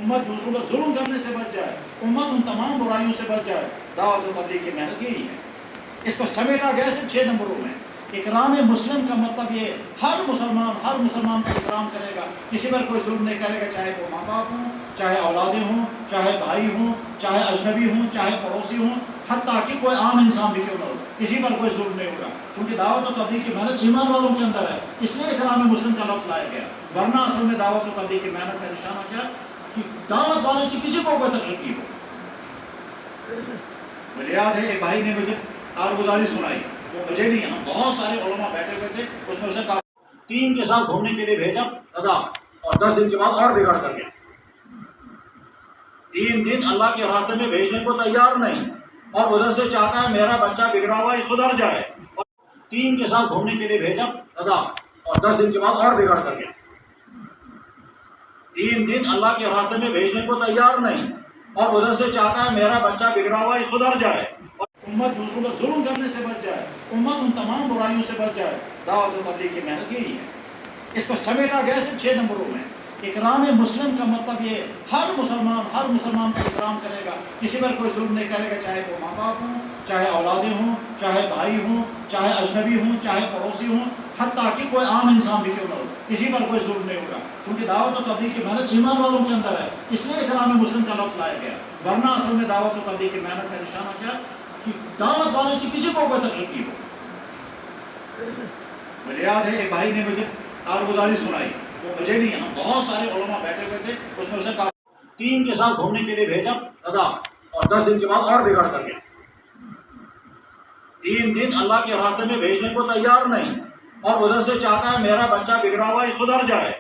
امت دوسروں پر ظلم کرنے سے بچ جائے، امت ان تمام برائیوں سے بچ جائے۔ دعوت و تبلیغ کی محنت یہی ہے۔ اس کو سمیٹا گیا ہے 6 نمبروں میں۔ اکرام مسلم کا مطلب یہ ہر مسلمان کا اکرام کرے گا، کسی پر کوئی ظلم نہیں کرے گا، چاہے وہ ماں باپ ہوں، چاہے اولادیں ہوں، چاہے بھائی ہوں، چاہے اجنبی ہوں، چاہے پڑوسی ہوں، حتیٰ کہ کوئی عام انسان بھی کیوں نہ ہو، کسی پر کوئی ظلم نہیں ہوگا، کیونکہ دعوت و تبلیغ کی محنت ایمان والوں کے اندر ہے، اس لیے اکرام مسلم کا لفظ لایا گیا، ورنہ اصل میں دعوت و تبلیغ کی محنت کا نشانہ کیا کہ دعوت والے سے کسی کو کوئی تکلیف نہیں ہوگی۔ مجھے یاد ہے ایک بھائی نے مجھے کارگزاری سنائی، وہ مجھے نہیں، ہم بہت سارے علماء بیٹھے ہوئے تھے، اس میں اسے ٹیم کے ساتھ گھومنے کے لیے بھیجا رضا، اور 10 دن کے بعد اور بگڑ کر گیا۔ 3 دن اللہ کے راستے میں بھیجنے کو تیار نہیں، اور ادھر سے چاہتا ہے میرا بچہ بگڑا ہوا ہی سدھر جائے، اور ٹیم کے ساتھ گھومنے کے لیے بھیجا رضا، اور 10 دن کے بعد اور بگڑ کر گیا۔ 3 دن اللہ کے راستے میں بھیجنے کو تیار نہیں، اور ادھر سے چاہتا ہے میرا بچہ بگڑا ہوا ہی سدھر جائے، اور امت دوسروں پر ظلم کرنے سے بچ جائے، امت ان تمام برائیوں سے بچ جائے۔ دعوت و تبلیغ کی محنت یہی ہے۔ اس کو سمیٹا گیا ہے 6 نمبروں میں۔ اکرام مسلم کا مطلب یہ ہر مسلمان کا اکرام کرے گا، کسی پر کوئی ظلم نہیں کرے گا، چاہے وہ ماں باپ ہوں، چاہے اولادیں ہوں، چاہے بھائی ہوں، چاہے اجنبی ہوں، چاہے پڑوسی ہوں، حتیٰ کہ کوئی عام انسان بھی کیوں نہ ہو، کسی پر کوئی ظلم نہیں ہوگا، کیونکہ دعوت و تبلیغ کی محنت ایمان والوں کے اندر ہے، اس لیے اکرام مسلم کا لفظ لایا گیا، ورنہ اصل میں دعوت و تبلیغ کی محنت کا نشانہ کیا کہ دعوت والے سے کسی کو کوئی تکلیف نہیں ہوگی۔ مجھے یاد ہے ایک بھائی نے مجھے کارگزاری سنائی، وہ مجھے نہیں، ہم بہت سارے علماء بیٹھے ہوئے تھے، اس میں اسے ٹیم کے ساتھ گھومنے کے لیے بھیجا رضا، اور 10 دن کے بعد اور بگڑ کر گیا۔ 3 دن اللہ کے راستے میں بھیجنے کو تیار نہیں، اور ادھر سے چاہتا ہے میرا بچہ بگڑا ہوا ہی سدھر جائے،